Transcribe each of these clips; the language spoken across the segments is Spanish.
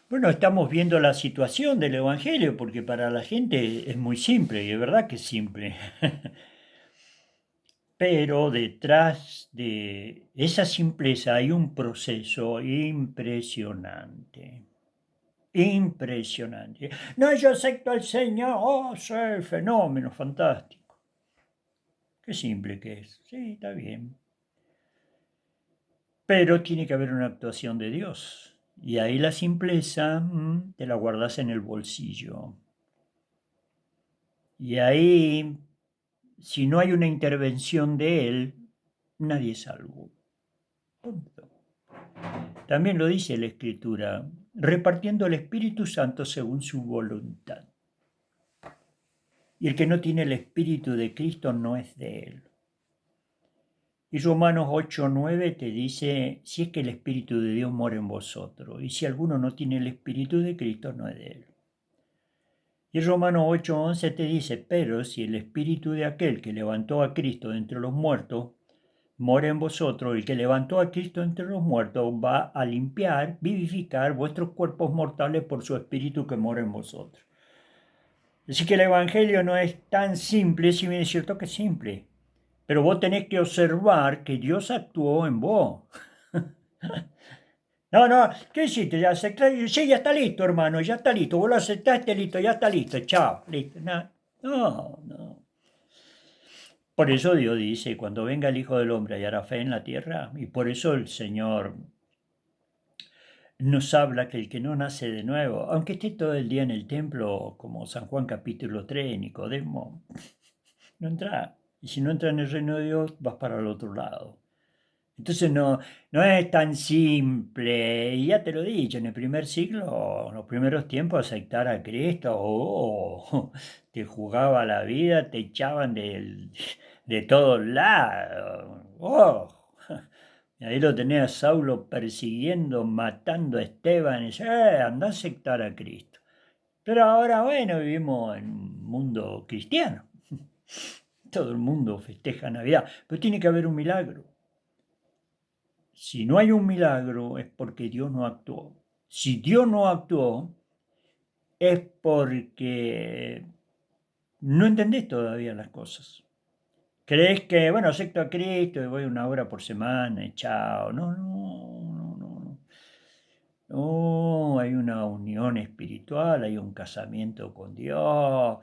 Bueno, estamos viendo la situación del Evangelio, porque para la gente es muy simple, y es verdad que es simple. Pero detrás de esa simpleza hay un proceso impresionante. Impresionante. No, yo acepto al Señor, oh, soy fenómeno, fantástico. Qué simple que es. Sí, está bien. Pero tiene que haber una actuación de Dios. Y ahí la simpleza te la guardas en el bolsillo. Y ahí, si no hay una intervención de Él, nadie es salvo. Punto. También lo dice la Escritura, repartiendo el Espíritu Santo según su voluntad. Y el que no tiene el Espíritu de Cristo no es de Él. Y Romanos 8:9 te dice, si es que el Espíritu de Dios mora en vosotros, y si alguno no tiene el Espíritu de Cristo, no es de Él. Y Romanos 8:11 te dice, pero si el Espíritu de aquel que levantó a Cristo de entre los muertos mora en vosotros, el que levantó a Cristo entre los muertos va a limpiar, vivificar vuestros cuerpos mortales por su Espíritu que mora en vosotros. Así que el Evangelio no es tan simple, si bien es cierto que es simple, pero vos tenés que observar que Dios actuó en vos. No, no, ¿qué hiciste? ¿Ya aceptaste? Sí, ya está listo, hermano, ya está listo. Vos lo aceptaste, listo, ya está listo, chao, listo. No, no, no. Por eso Dios dice, cuando venga el Hijo del Hombre hallará fe en la tierra, y por eso el Señor nos habla que el que no nace de nuevo, aunque esté todo el día en el templo, como San Juan capítulo 3, Nicodemo, no entra. Y si no entra en el reino de Dios, vas para el otro lado. Entonces no es tan simple. Y ya te lo he dicho, en el primer siglo, en los primeros tiempos, aceptar a Cristo, te jugaba la vida, te echaban de todos lados. Y ahí lo tenía Saulo persiguiendo, matando a Esteban, y dice, anda a aceptar a Cristo. Pero ahora, bueno, vivimos en un mundo cristiano. Todo el mundo festeja Navidad, pero tiene que haber un milagro. Si no hay un milagro es porque Dios no actuó. Si Dios no actuó es porque no entendés todavía las cosas. Crees que, bueno, acepto a Cristo y voy una hora por semana y chao. No, no, no, no, no. No, hay una unión espiritual, hay un casamiento con Dios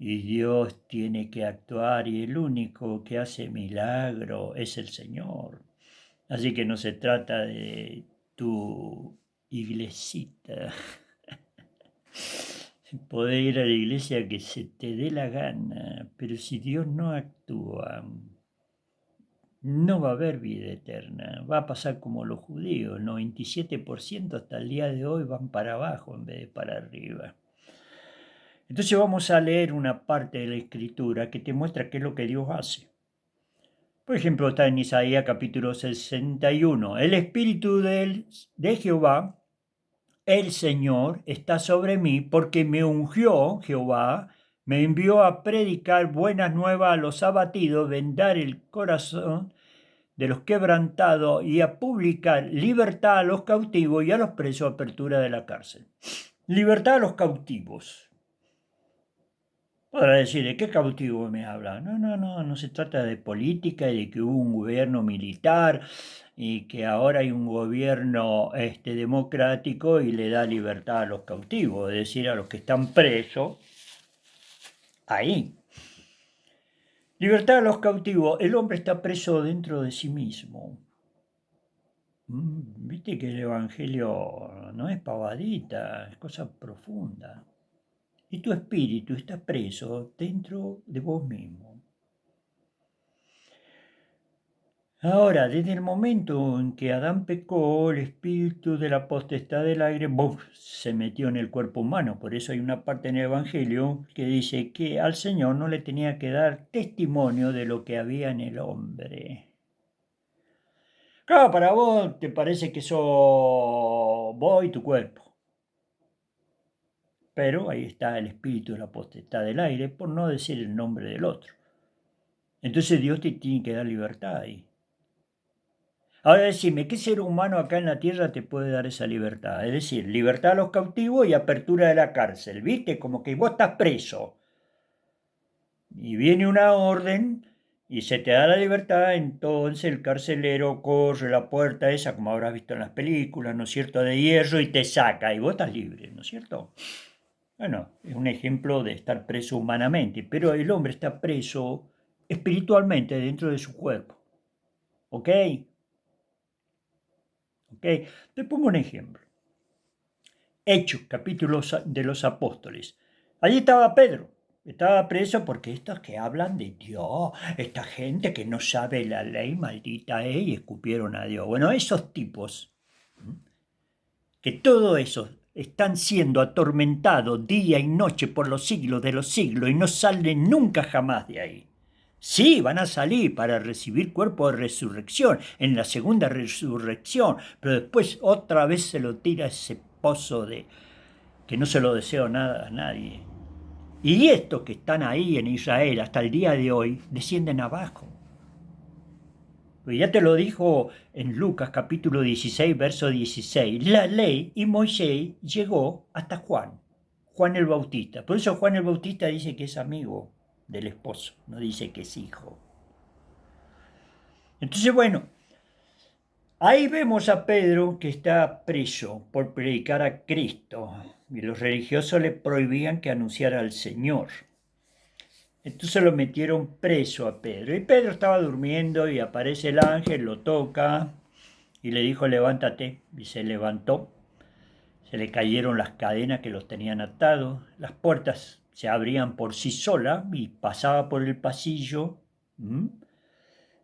y Dios tiene que actuar y el único que hace milagro es el Señor. Así que no se trata de tu iglesita. Poder ir a la iglesia que se te dé la gana, pero si Dios no actúa, no va a haber vida eterna. Va a pasar como los judíos, el 97% hasta el día de hoy van para abajo en vez de para arriba. Entonces vamos a leer una parte de la escritura que te muestra qué es lo que Dios hace. Por ejemplo, está en Isaías capítulo 61. El Espíritu de Jehová, el Señor, está sobre mí porque me ungió Jehová, me envió a predicar buenas nuevas a los abatidos, vendar el corazón de los quebrantados y a publicar libertad a los cautivos y a los presos, apertura de la cárcel. Libertad a los cautivos. Podrá decir, ¿de qué cautivo me habla? No, no, no, no se trata de política y de que hubo un gobierno militar y que ahora hay un gobierno democrático y le da libertad a los cautivos, es decir, a los que están presos ahí. Libertad a los cautivos. El hombre está preso dentro de sí mismo. Viste que el Evangelio no es pavadita, es cosa profunda. Y tu espíritu está preso dentro de vos mismo. Ahora, desde el momento en que Adán pecó, el espíritu de la potestad del aire se metió en el cuerpo humano. Por eso hay una parte en el Evangelio que dice que al Señor no le tenía que dar testimonio de lo que había en el hombre. Claro, para vos te parece que sos vos y tu cuerpo. Pero ahí está el espíritu de la potestad del aire, por no decir el nombre del otro. Entonces Dios te tiene que dar libertad ahí. Ahora decime, ¿qué ser humano acá en la tierra te puede dar esa libertad? Es decir, libertad a los cautivos y apertura de la cárcel, ¿viste? Como que vos estás preso y viene una orden y se te da la libertad, entonces el carcelero corre la puerta esa, como habrás visto en las películas, ¿no es cierto?, de hierro y te saca y vos estás libre, ¿no es cierto? Bueno, es un ejemplo de estar preso humanamente, pero el hombre está preso espiritualmente dentro de su cuerpo, ¿ok? ¿Ok? Te pongo un ejemplo. Hechos, capítulos de los apóstoles. Allí estaba Pedro. Estaba preso porque estos que hablan de Dios, esta gente que no sabe la ley, maldita y escupieron a Dios. Bueno, esos tipos, que todo eso están siendo atormentados día y noche por los siglos de los siglos y no salen nunca jamás de ahí. Sí, van a salir para recibir cuerpo de resurrección en la segunda resurrección, pero después otra vez se lo tira ese pozo de que no se lo deseo nada a nadie. Y estos que están ahí en Israel hasta el día de hoy descienden abajo. Pues ya te lo dijo en Lucas capítulo 16, verso 16. La ley y Moisés llegó hasta Juan, Juan el Bautista. Por eso Juan el Bautista dice que es amigo del esposo, no dice que es hijo. Entonces, bueno, ahí vemos a Pedro que está preso por predicar a Cristo y los religiosos le prohibían que anunciara al Señor. Entonces lo metieron preso a Pedro. Y Pedro estaba durmiendo y aparece el ángel, lo toca y le dijo, levántate. Y se levantó. Se le cayeron las cadenas que los tenían atados. Las puertas se abrían por sí solas y pasaba por el pasillo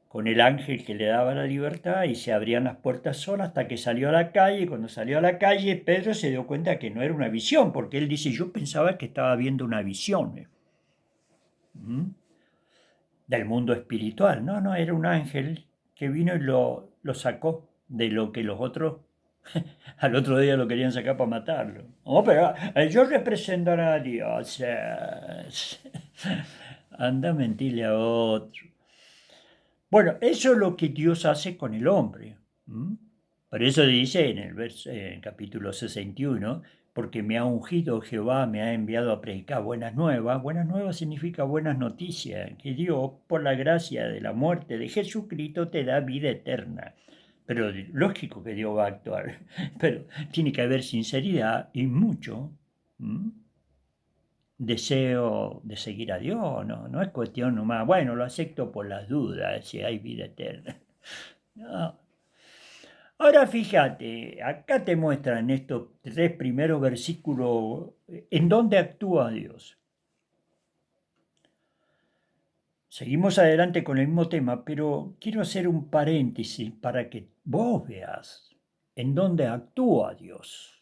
con el ángel que le daba la libertad y se abrían las puertas solas hasta que salió a la calle. Y cuando salió a la calle, Pedro se dio cuenta que no era una visión, porque él dice, yo pensaba que estaba viendo una visión. Del mundo espiritual. No, no, era un ángel que vino y lo sacó de lo que los otros al otro día lo querían sacar para matarlo. Oh, pero ellos representan a Dios. Anda a mentirle a otro. Bueno, eso es lo que Dios hace con el hombre. Por eso dice en el en capítulo 61, porque me ha ungido Jehová, me ha enviado a predicar buenas nuevas. Buenas nuevas significa buenas noticias, que Dios, por la gracia de la muerte de Jesucristo, te da vida eterna. Pero lógico que Dios va a actuar, pero tiene que haber sinceridad y mucho deseo de seguir a Dios, no, no es cuestión nomás, bueno, lo acepto por las dudas, si hay vida eterna. No. Ahora fíjate, acá te muestran estos tres primeros versículos en dónde actúa Dios. Seguimos adelante con el mismo tema, pero quiero hacer un paréntesis para que vos veas en dónde actúa Dios.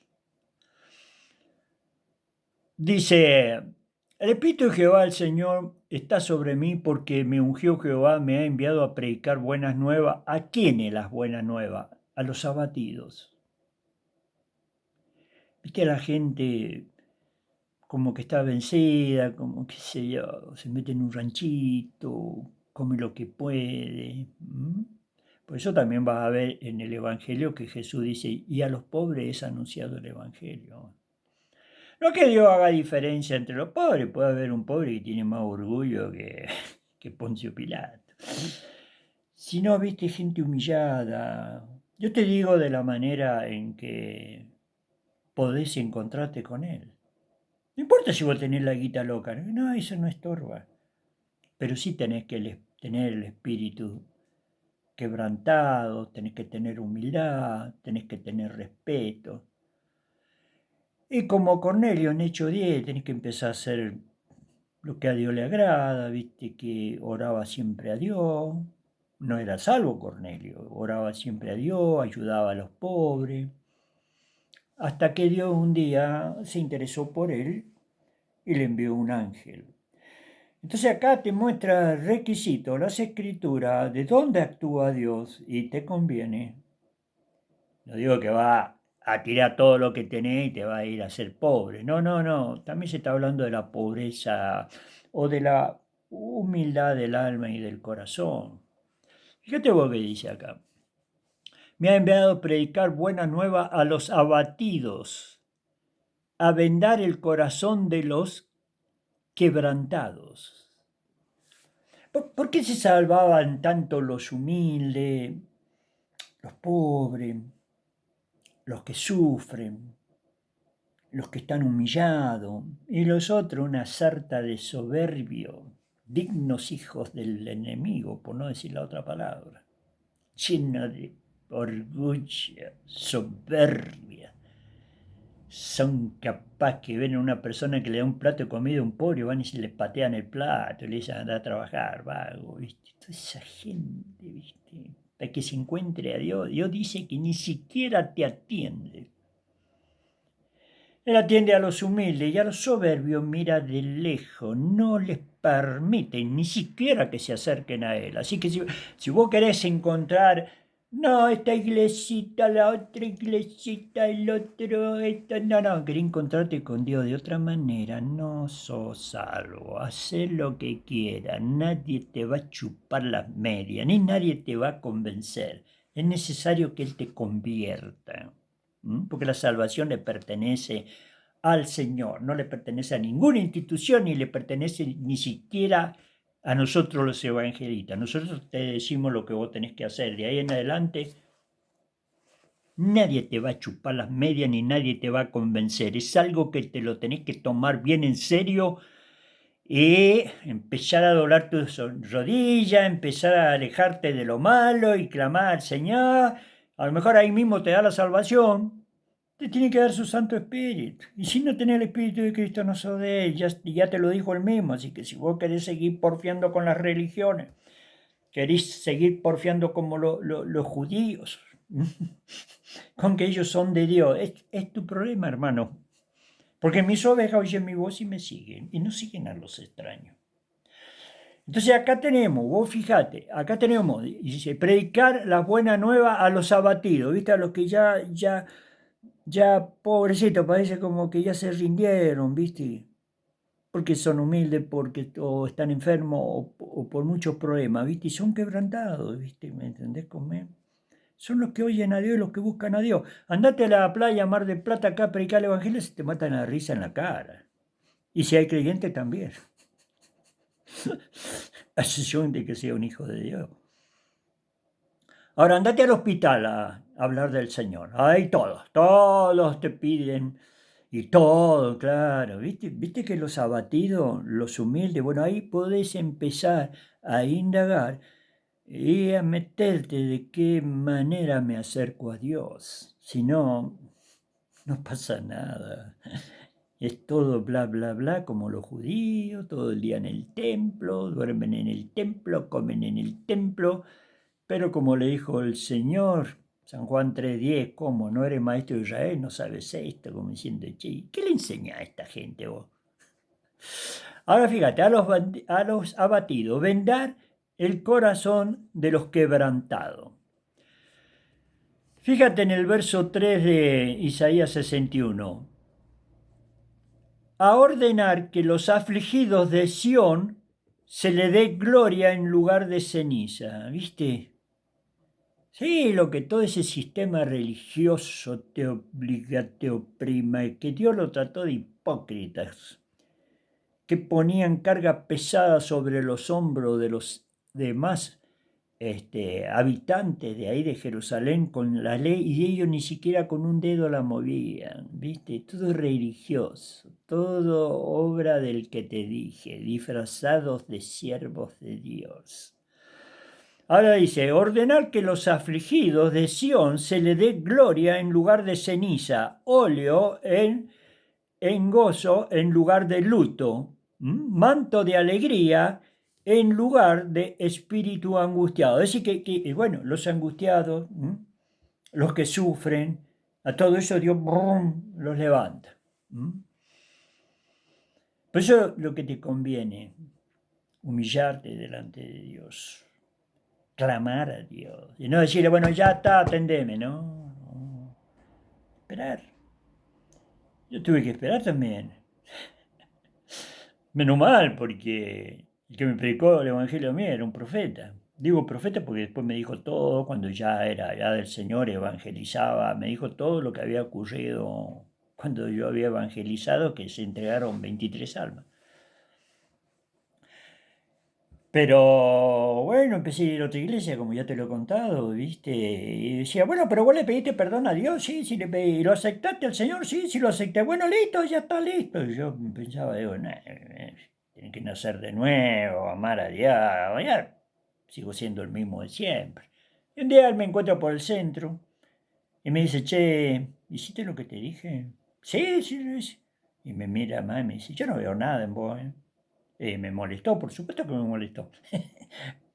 Dice, el Espíritu de Jehová, el Señor, está sobre mí porque me ungió Jehová, me ha enviado a predicar buenas nuevas. ¿A quiénes las buenas nuevas? A los abatidos. Viste a la gente como que está vencida, como que se mete en un ranchito, come lo que puede. Por eso también vas a ver en el Evangelio que Jesús dice, y a los pobres es anunciado el Evangelio. No que Dios haga diferencia entre los pobres, puede haber un pobre que tiene más orgullo que Poncio Pilato. Si no, viste gente humillada. Yo te digo de la manera en que podés encontrarte con Él. No importa si vos tenés la guita loca, no, eso no estorba. Pero sí tenés que tener el espíritu quebrantado, tenés que tener humildad, tenés que tener respeto. Y como Cornelio en Hecho 10, tenés que empezar a hacer lo que a Dios le agrada, viste que oraba siempre a Dios. No era salvo Cornelio, oraba siempre a Dios, ayudaba a los pobres. Hasta que Dios un día se interesó por él y le envió un ángel. Entonces acá te muestra el requisito, las escrituras, de dónde actúa Dios y te conviene. No digo que va a tirar todo lo que tenés y te va a ir a ser pobre. No, no, no. También se está hablando de la pobreza o de la humildad del alma y del corazón. Fíjate vos que dice acá. Me ha enviado a predicar buena nueva a los abatidos, a vendar el corazón de los quebrantados. ¿Por qué se salvaban tanto los humildes, los pobres, los que sufren, los que están humillados, y los otros una sarta de soberbios, dignos hijos del enemigo, por no decir la otra palabra, llenos de orgullo, soberbia? Son capaces que ven a una persona que le da un plato de comida a un pobre, van y se le patean el plato, y le dicen anda a trabajar, vago, ¿viste? Toda esa gente, ¿viste? Para que se encuentre a Dios, Dios dice que ni siquiera te atiende. Él atiende a los humildes y a los soberbios mira de lejos, no les permite ni siquiera que se acerquen a él. Así que si vos querés encontrar, no, esta iglesita, la otra iglesita, el otro, esto, no, querés encontrarte con Dios de otra manera, no sos salvo, hacé lo que quieras, nadie te va a chupar las medias, ni nadie te va a convencer. Es necesario que Él te convierta. Porque la salvación le pertenece al Señor, no le pertenece a ninguna institución, ni le pertenece ni siquiera a nosotros los evangelistas. Nosotros te decimos lo que vos tenés que hacer. De ahí en adelante, nadie te va a chupar las medias, ni nadie te va a convencer. Es algo que te lo tenés que tomar bien en serio y empezar a doblar tus rodillas, empezar a alejarte de lo malo y clamar al Señor. A lo mejor ahí mismo te da la salvación. Te tiene que dar su Santo Espíritu. Y si no tenés el Espíritu de Cristo, no sos de Él. Ya te lo dijo Él mismo. Así que si vos querés seguir porfiando con las religiones, querés seguir porfiando como los judíos, con que ellos son de Dios, es tu problema, hermano. Porque mis ovejas oyen mi voz y me siguen. Y no siguen a los extraños. Entonces acá tenemos, vos fíjate, acá tenemos, dice, predicar la buena nueva a los abatidos, ¿viste? A los que ya, pobrecito, parece como que ya se rindieron, ¿viste? Porque son humildes, porque o están enfermos o por muchos problemas, ¿viste? Y son quebrantados, ¿viste? ¿Me entendés conmigo? Son los que oyen a Dios y los que buscan a Dios. Andate a la playa, Mar del Plata, acá a predicar el Evangelio, se te matan la risa en la cara. Y si hay creyentes también. A excepción de que sea un hijo de Dios. Ahora andate al hospital a hablar del Señor. Ahí todos te piden. Y todo, claro, ¿viste que los abatidos, los humildes, bueno, ahí podés empezar a indagar y a meterte de qué manera me acerco a Dios. Si no, no pasa nada. Es todo bla, bla, bla, como los judíos, todo el día en el templo, duermen en el templo, comen en el templo, pero como le dijo el Señor, San Juan 3:10, ¿cómo? ¿No eres maestro de Israel? ¿No sabes esto? Como diciendo, che, ¿qué le enseña a esta gente vos? Ahora fíjate, a los abatidos, vendar el corazón de los quebrantados. Fíjate en el verso 3 de Isaías 61. A ordenar que los afligidos de Sión se le dé gloria en lugar de ceniza, ¿viste? Sí, lo que todo ese sistema religioso te obliga, te oprima, que Dios lo trató de hipócritas, que ponían carga pesada sobre los hombros de los demás habitantes de ahí de Jerusalén con la ley y ellos ni siquiera con un dedo la movían, ¿viste? Todo religioso, todo obra del que te dije, disfrazados de siervos de Dios. Ahora dice, ordenar que los afligidos de Sión se le dé gloria en lugar de ceniza, óleo en gozo en lugar de luto, manto de alegría en lugar de espíritu angustiado. Es decir, bueno, los angustiados, los que sufren, a todo eso Dios los levanta. Por eso lo que te conviene, humillarte delante de Dios, clamar a Dios, y no decirle, bueno, ya está, atendeme, no. Esperar. Yo tuve que esperar también. Menos mal, porque el que me predicó el Evangelio a mí era un profeta. Digo profeta porque después me dijo todo, cuando ya era ya del Señor, evangelizaba, me dijo todo lo que había ocurrido cuando yo había evangelizado, que se entregaron 23 almas. Pero bueno, empecé a ir a otra iglesia, como ya te lo he contado, ¿viste? Y decía, bueno, pero vos le pediste perdón a Dios, sí, sí le pedí. ¿Lo aceptaste al Señor? Sí, sí lo acepté. Bueno, listo, ya está listo. Y yo pensaba, digo, nah, tienen que nacer de nuevo, amar a Dios. Ya sigo siendo el mismo de siempre. Y un día él me encuentra por el centro y me dice, che, ¿hiciste lo que te dije? Sí, sí, lo hice. Y me mira más y me dice, yo no veo nada en vos, ¿eh? Me molestó, por supuesto que me molestó.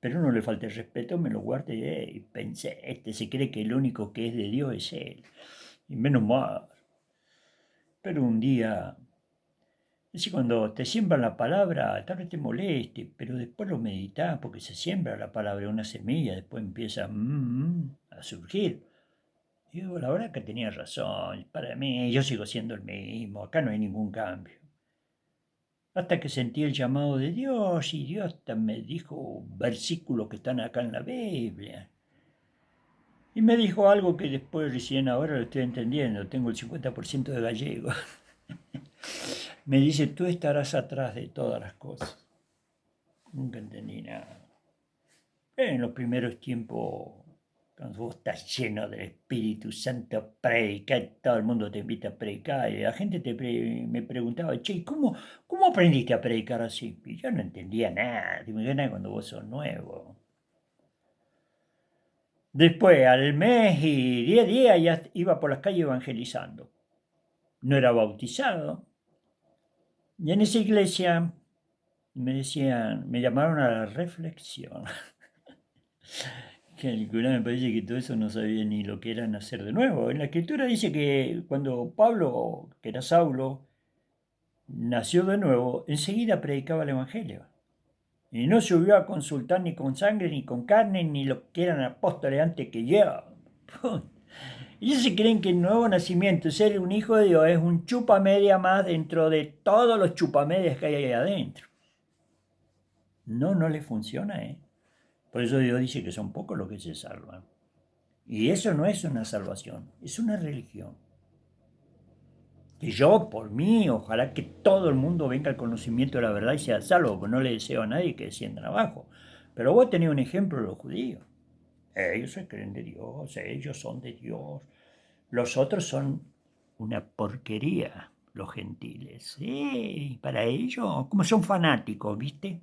Pero no le falta el respeto, me lo guardé y pensé, este se cree que el único que es de Dios es él. Y menos mal. Pero un día, es cuando te siembran la palabra, tal vez te moleste, pero después lo meditas porque se siembra la palabra, una semilla, después empieza a surgir. Y digo, la verdad que tenía razón, para mí yo sigo siendo el mismo, acá no hay ningún cambio. Hasta que sentí el llamado de Dios y Dios hasta me dijo versículos que están acá en la Biblia. Y me dijo algo que después recién ahora lo estoy entendiendo, tengo el 50% de gallego. Me dice, tú estarás atrás de todas las cosas. Nunca entendí nada. En los primeros tiempos, cuando vos estás lleno del Espíritu Santo, predica, todo el mundo te invita a predicar. Y la gente me preguntaba, che, ¿cómo aprendiste a predicar así? Y yo no entendía nada. Te imaginas cuando vos sos nuevo. Después, al mes y 10 días, ya iba por las calles evangelizando. No era bautizado. Y en esa iglesia me decían, me llamaron a la reflexión. Que el cura me parece que todo eso no sabía ni lo que era nacer de nuevo. En la escritura dice que cuando Pablo, que era Saulo, nació de nuevo, enseguida predicaba el Evangelio. Y no subió a consultar ni con sangre, ni con carne, ni lo que eran apóstoles antes que yo. Y ellos se creen que el nuevo nacimiento, ser un hijo de Dios, es un chupamedia más dentro de todos los chupamedias que hay ahí adentro. No, no le funciona, ¿eh? Por eso Dios dice que son pocos los que se salvan. Y eso no es una salvación, es una religión. Que yo, por mí, ojalá que todo el mundo venga al conocimiento de la verdad y sea salvo, porque no le deseo a nadie que desciendan abajo. Pero vos tenés un ejemplo de los judíos. Ellos se creen de Dios, ellos son de Dios. Los otros son una porquería, los gentiles. Sí, para ellos, como son fanáticos, ¿viste?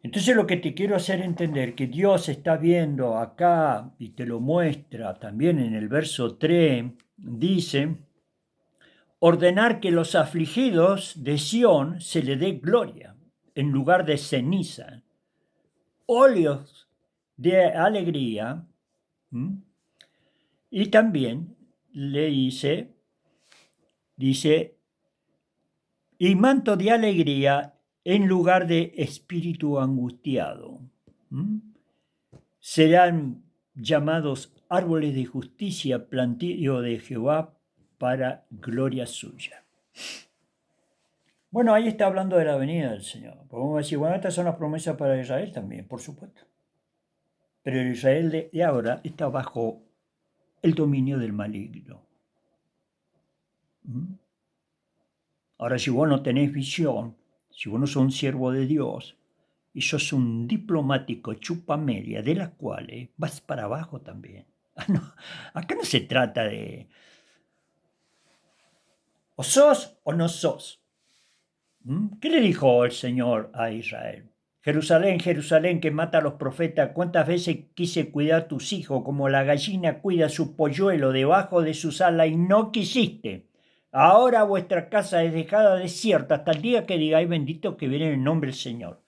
Entonces lo que te quiero hacer entender, que Dios está viendo acá y te lo muestra también en el verso 3, dice, ordenar que los afligidos de Sión se le dé gloria en lugar de ceniza, óleos de alegría, ¿m? Y también le dice, y manto de alegría en lugar de espíritu angustiado. ¿M? Serán llamados árboles de justicia, plantío de Jehová para gloria suya. Bueno, ahí está hablando de la venida del Señor. Podemos decir, bueno, estas son las promesas para Israel también, por supuesto. Pero el Israel de ahora está bajo el dominio del maligno. ¿Mm? Ahora, si vos no tenés visión, si vos no sos un siervo de Dios, y sos un diplomático chupamedia, de las cuales vas para abajo también. No, acá no se trata de o sos o no sos. ¿Qué le dijo el Señor a Israel? Jerusalén, Jerusalén, que mata a los profetas, ¿cuántas veces quise cuidar tus hijos como la gallina cuida su polluelo debajo de sus alas y no quisiste? Ahora vuestra casa es dejada desierta hasta el día que digáis bendito que viene en el nombre del Señor.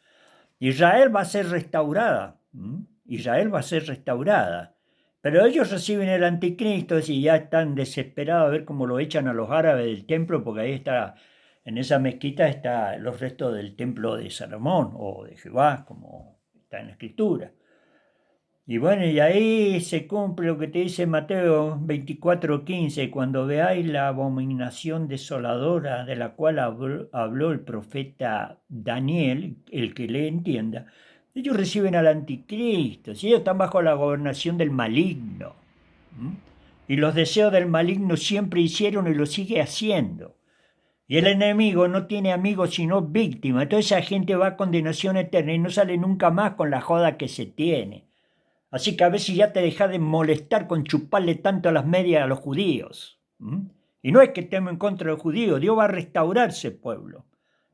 Israel va a ser restaurada. Israel va a ser restaurada. Pero ellos reciben el anticristo y ya están desesperados a ver cómo lo echan a los árabes del templo, porque ahí está, en esa mezquita están los restos del templo de Salomón o de Jehová, como está en la escritura. Y bueno, y ahí se cumple lo que te dice Mateo 24:15, cuando veáis la abominación desoladora de la cual habló el profeta Daniel, el que le entienda. Ellos reciben al anticristo, si ellos están bajo la gobernación del maligno. ¿Mm? Y los deseos del maligno siempre hicieron y lo sigue haciendo. Y el enemigo no tiene amigos sino víctimas. Entonces esa gente va a condenación eterna y no sale nunca más con la joda que se tiene. Así que a ver si ya te deja de molestar con chuparle tanto a las medias a los judíos. Y no es que estemos en contra de los judíos, Dios va a restaurar ese pueblo.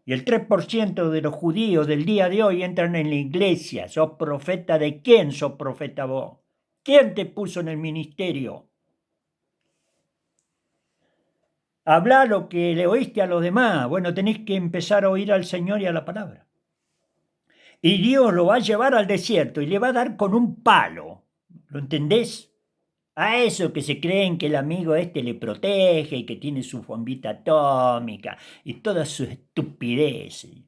Y el 3% de los judíos del día de hoy entran en la iglesia. ¿Sos profeta de quién sos profeta vos? ¿Quién te puso en el ministerio? Habla lo que le oíste a los demás. Bueno, tenés que empezar a oír al Señor y a la palabra. Y Dios lo va a llevar al desierto y le va a dar con un palo. ¿Lo entendés? A eso que se creen que el amigo este le protege y que tiene su bombita atómica y todas sus estupideces.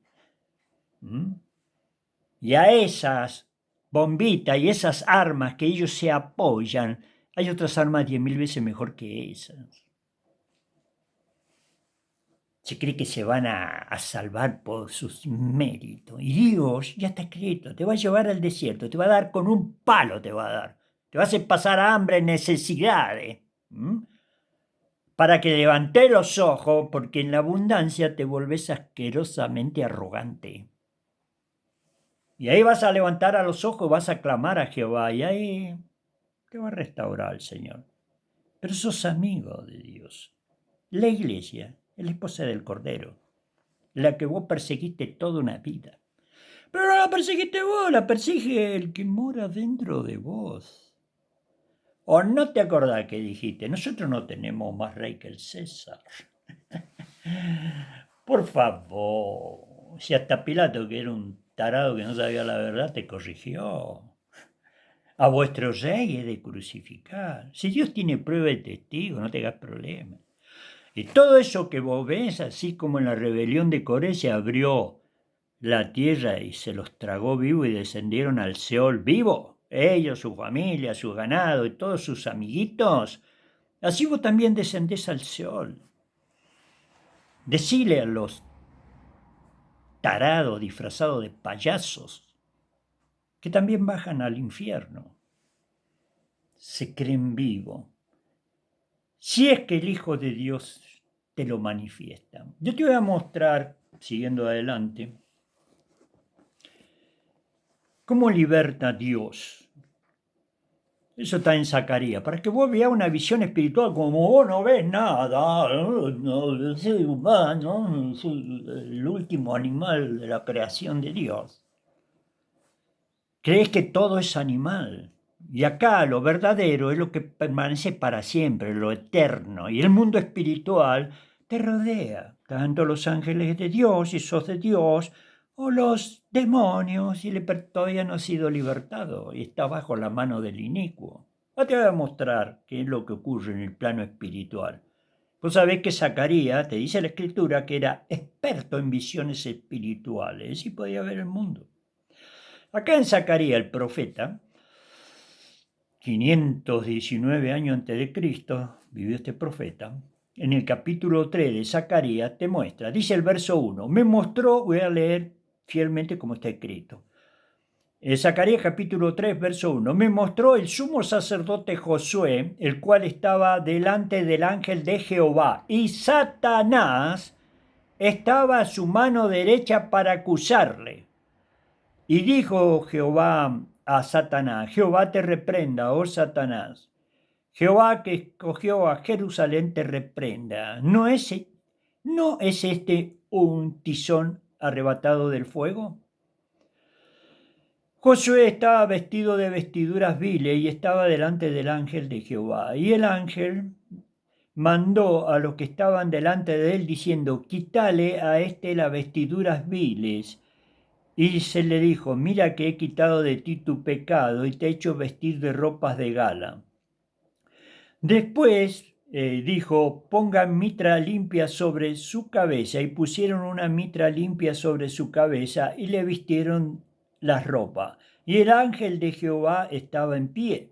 Y a esas bombitas y esas armas que ellos se apoyan, hay otras armas 10.000 veces mejor que esas. Se cree que se van a salvar por sus méritos. Y Dios, ya está escrito, te va a llevar al desierto, te va a dar con un palo, te va a dar. Te va a hacer pasar hambre, necesidades. Para que levantes los ojos, porque en la abundancia te volvés asquerosamente arrogante. Y ahí vas a levantar a los ojos, vas a clamar a Jehová, y ahí te va a restaurar el Señor. Pero sos amigo de Dios. La iglesia es la esposa del Cordero, la que vos perseguiste toda una vida. Pero no la perseguiste vos, la persigue el que mora dentro de vos. ¿O no te acordás que dijiste? Nosotros no tenemos más rey que el César. Por favor, si hasta Pilato, que era un tarado que no sabía la verdad, te corrigió. A vuestro rey he de crucificar. Si Dios tiene prueba de testigo, no te hagas problema. Y todo eso que vos ves, así como en la rebelión de Coré se abrió la tierra y se los tragó vivo y descendieron al Seol vivo, ellos, su familia, su ganado y todos sus amiguitos, así vos también descendés al Seol. Decile a los tarados disfrazados de payasos que también bajan al infierno. Se creen vivo. Si es que el Hijo de Dios te lo manifiesta. Yo te voy a mostrar, siguiendo adelante, cómo liberta Dios. Eso está en Zacarías, para que vos veas una visión espiritual como vos no ves nada, no, soy humano, soy el último animal de la creación de Dios. Crees que todo es animal. Y acá lo verdadero es lo que permanece para siempre, lo eterno. Y el mundo espiritual te rodea, tanto los ángeles de Dios, si sos de Dios, o los demonios, si todavía no ha sido libertado y está bajo la mano del inicuo. Ahora te voy a mostrar qué es lo que ocurre en el plano espiritual. Vos sabés que Zacarías, te dice la Escritura, que era experto en visiones espirituales y podía ver el mundo. Acá en Zacarías, el profeta, 519 años antes de Cristo, vivió este profeta. En el capítulo 3 de Zacarías te muestra, dice el verso 1, me mostró, voy a leer fielmente como está escrito. Zacarías capítulo 3, verso 1, me mostró el sumo sacerdote Josué, el cual estaba delante del ángel de Jehová, y Satanás estaba a su mano derecha para acusarle. Y dijo Jehová a Satanás, Jehová te reprenda, oh Satanás. Jehová que escogió a Jerusalén te reprenda. ¿No es este un tizón arrebatado del fuego? Josué estaba vestido de vestiduras viles y estaba delante del ángel de Jehová. Y el ángel mandó a los que estaban delante de él diciendo, quítale a este las vestiduras viles. Y se le dijo, mira que he quitado de ti tu pecado y te he hecho vestir de ropas de gala. Después dijo, pongan mitra limpia sobre su cabeza, y pusieron una mitra limpia sobre su cabeza y le vistieron las ropas. y el ángel de Jehová estaba en pie.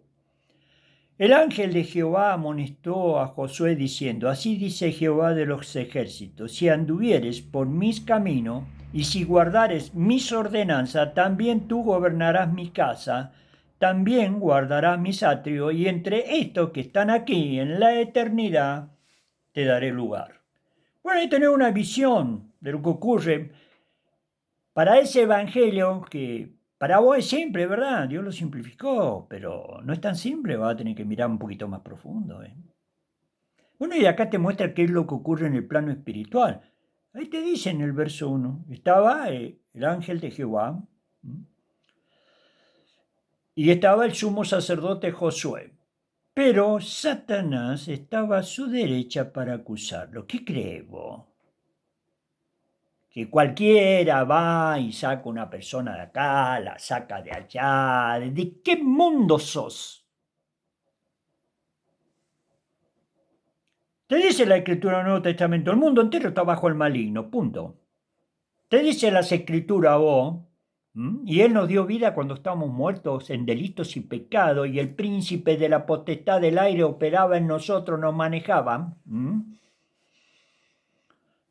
El ángel de Jehová amonestó a Josué diciendo, así dice Jehová de los ejércitos, si anduvieres por mis caminos y si guardares mis ordenanzas, también tú gobernarás mi casa, también guardarás mis atrios, y entre estos que están aquí en la eternidad te daré lugar. Bueno, ahí tenés una visión de lo que ocurre para ese evangelio que para vos es simple, ¿verdad? Dios lo simplificó, pero no es tan simple, vas a tener que mirar un poquito más profundo. Bueno, y acá te muestra qué es lo que ocurre en el plano espiritual. Ahí te dice en el verso 1, estaba el ángel de Jehová y estaba el sumo sacerdote Josué. Pero Satanás estaba a su derecha para acusarlo. ¿Qué crees vos? Que cualquiera va y saca una persona de acá, la saca de allá. ¿De qué mundo sos? Te dice la Escritura del Nuevo Testamento, el mundo entero está bajo el maligno, punto. Te dice las Escrituras a vos, y Él nos dio vida cuando estábamos muertos en delitos y pecados, y el príncipe de la potestad del aire operaba en nosotros, nos manejaba,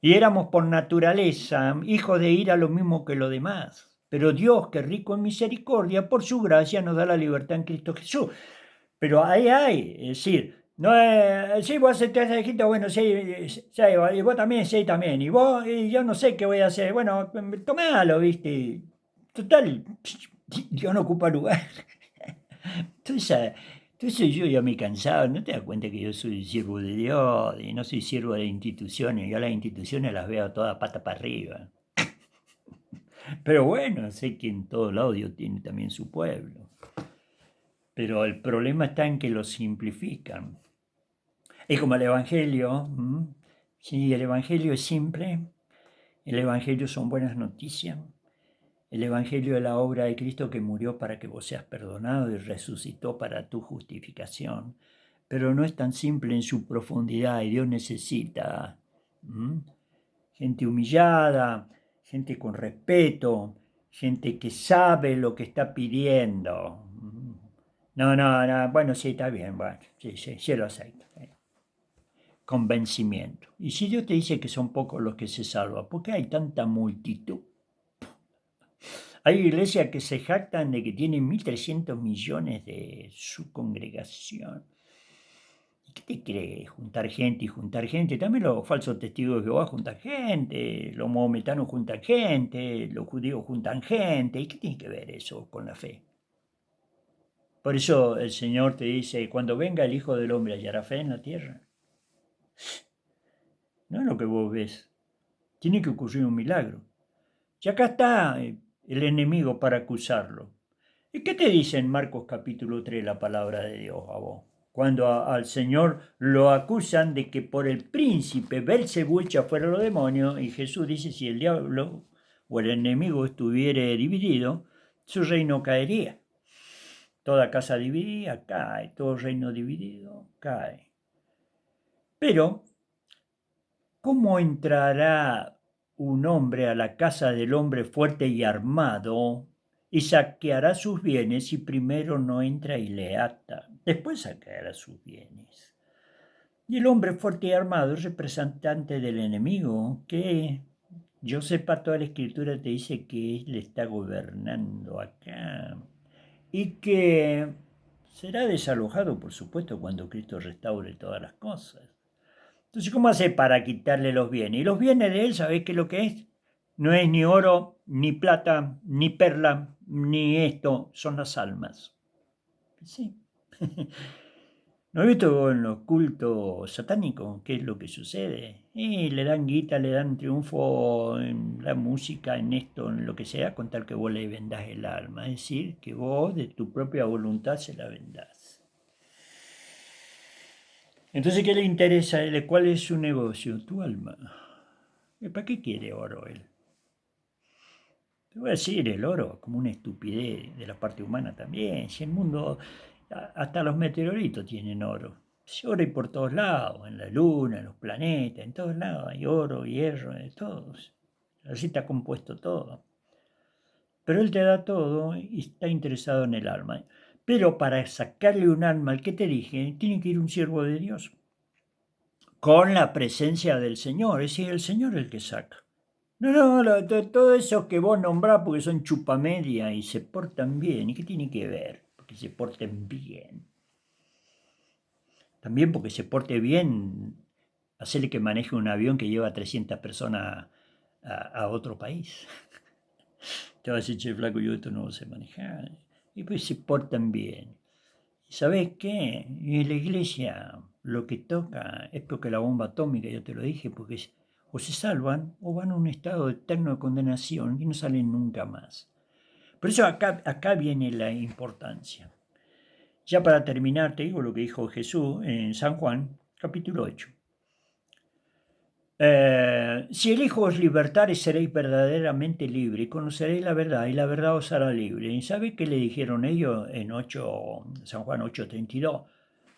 y éramos por naturaleza hijos de ira lo mismo que los demás. Pero Dios, que es rico en misericordia, por su gracia nos da la libertad en Cristo Jesús. Pero ahí hay, es decir, no es, sí, vos aceptás a Egipto, bueno, sí, sí, y vos también, sí, también, y vos, y yo no sé qué voy a hacer, bueno, tomalo, viste, total, Dios no ocupa lugar. Entonces yo ya me he cansado, ¿no te das cuenta que yo soy siervo de Dios y no soy siervo de instituciones? Yo las instituciones las veo todas pata para arriba. Pero bueno, sé que en todos lados Dios tiene también su pueblo. Pero el problema está en que lo simplifican. Es como el Evangelio. Sí, el Evangelio es simple. El Evangelio son buenas noticias. El Evangelio es la obra de Cristo que murió para que vos seas perdonado y resucitó para tu justificación. Pero no es tan simple en su profundidad y Dios necesita gente humillada, gente con respeto, gente que sabe lo que está pidiendo. No, bueno, sí, está bien, bueno, sí lo acepto. Convencimiento. Y si Dios te dice que son pocos los que se salvan, ¿por qué hay tanta multitud? Hay iglesias que se jactan de que tienen 1.300 millones de su congregación. ¿Y qué te crees? Juntar gente y juntar gente. También los falsos testigos de Jehová juntan gente, los maometanos juntan gente, los judíos juntan gente. ¿Y qué tiene que ver eso con la fe? Por eso el Señor te dice, cuando venga el Hijo del Hombre, ¿hallará fe en la tierra? No es lo que vos ves. Tiene que ocurrir un milagro. Y acá está el enemigo para acusarlo. ¿Y qué te dice en Marcos capítulo 3 la palabra de Dios a vos? Cuando al Señor lo acusan de que por el príncipe Belcebú echa fuera los demonios, y Jesús dice, si el diablo o el enemigo estuviera dividido, su reino caería. Toda casa dividida cae, todo reino dividido cae. Pero, ¿cómo entrará un hombre a la casa del hombre fuerte y armado y saqueará sus bienes si primero no entra y le ata? Después saqueará sus bienes. Y el hombre fuerte y armado es representante del enemigo que, yo sepa, toda la escritura te dice que él está gobernando acá y que será desalojado, por supuesto, cuando Cristo restaure todas las cosas. Entonces, ¿cómo hace para quitarle los bienes? Y los bienes de él, ¿sabés qué es lo que es? No es ni oro, ni plata, ni perla, ni esto, son las almas. Sí. ¿No has visto en los cultos satánicos qué es lo que sucede? Y le dan guita, le dan triunfo en la música, en esto, en lo que sea, con tal que vos le vendás el alma. Es decir, que vos de tu propia voluntad se la vendás. Entonces, ¿qué le interesa a él? ¿Cuál es su negocio? Tu alma. ¿Y para qué quiere oro él? Te voy a decir, el oro como una estupidez de la parte humana también. Si el mundo, hasta los meteoritos tienen oro. Si oro hay por todos lados, en la luna, en los planetas, en todos lados hay oro, hierro, de todos. Así está compuesto todo. pero Él te da todo y está interesado en el alma. Pero para sacarle un alma al que te dije, tiene que ir un siervo de Dios, con la presencia del Señor, es decir, el Señor el que saca. No, todo eso que vos nombrás porque son chupamedia y se portan bien. ¿Y qué tiene que ver? Porque se porten bien. También porque se porte bien, hacerle que maneje un avión que lleva 300 personas a otro país. Te vas a decir, che, flaco, yo esto no sé manejar. Y pues se portan bien. ¿Y sabés qué? En la iglesia lo que toca es porque la bomba atómica, ya te lo dije, porque o se salvan o van a un estado eterno de condenación y no salen nunca más. Por eso acá viene la importancia. Ya para terminar, te digo lo que dijo Jesús en San Juan, capítulo 8. Si el Hijo os libertare, seréis verdaderamente libres, y conoceréis la verdad, y la verdad os hará libre. ¿Y sabe qué le dijeron ellos en San Juan 8:32?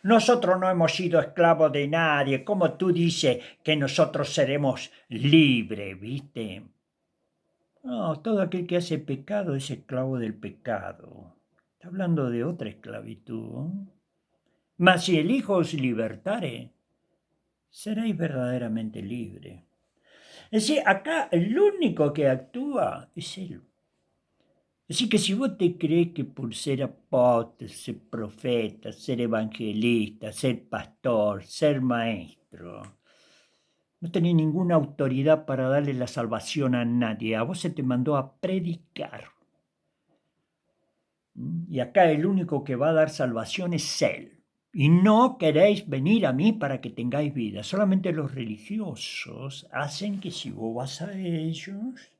Nosotros no hemos sido esclavos de nadie, como tú dices que nosotros seremos libres, ¿viste? No, todo aquel que hace pecado es esclavo del pecado. Está hablando de otra esclavitud. Mas si el Hijo os libertare, seréis verdaderamente libres. Es decir, acá el único que actúa es Él. Así que si vos te crees que por ser apóstol, ser profeta, ser evangelista, ser pastor, ser maestro, no tenés ninguna autoridad para darle la salvación a nadie, a vos se te mandó a predicar. Y acá el único que va a dar salvación es Él. Y no queréis venir a mí para que tengáis vida. Solamente los religiosos hacen que si vos vas a ellos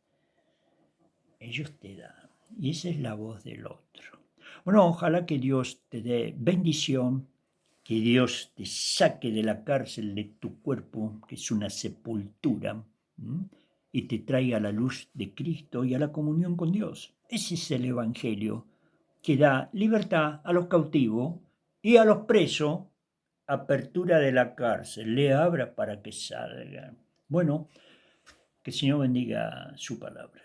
te dan. Y esa es la voz del otro. Bueno, ojalá que Dios te dé bendición, que Dios te saque de la cárcel de tu cuerpo, que es una sepultura, y te traiga a la luz de Cristo y a la comunión con Dios. Ese es el Evangelio que da libertad a los cautivos y a los presos, apertura de la cárcel, le abra para que salgan. Bueno, que el Señor bendiga su palabra.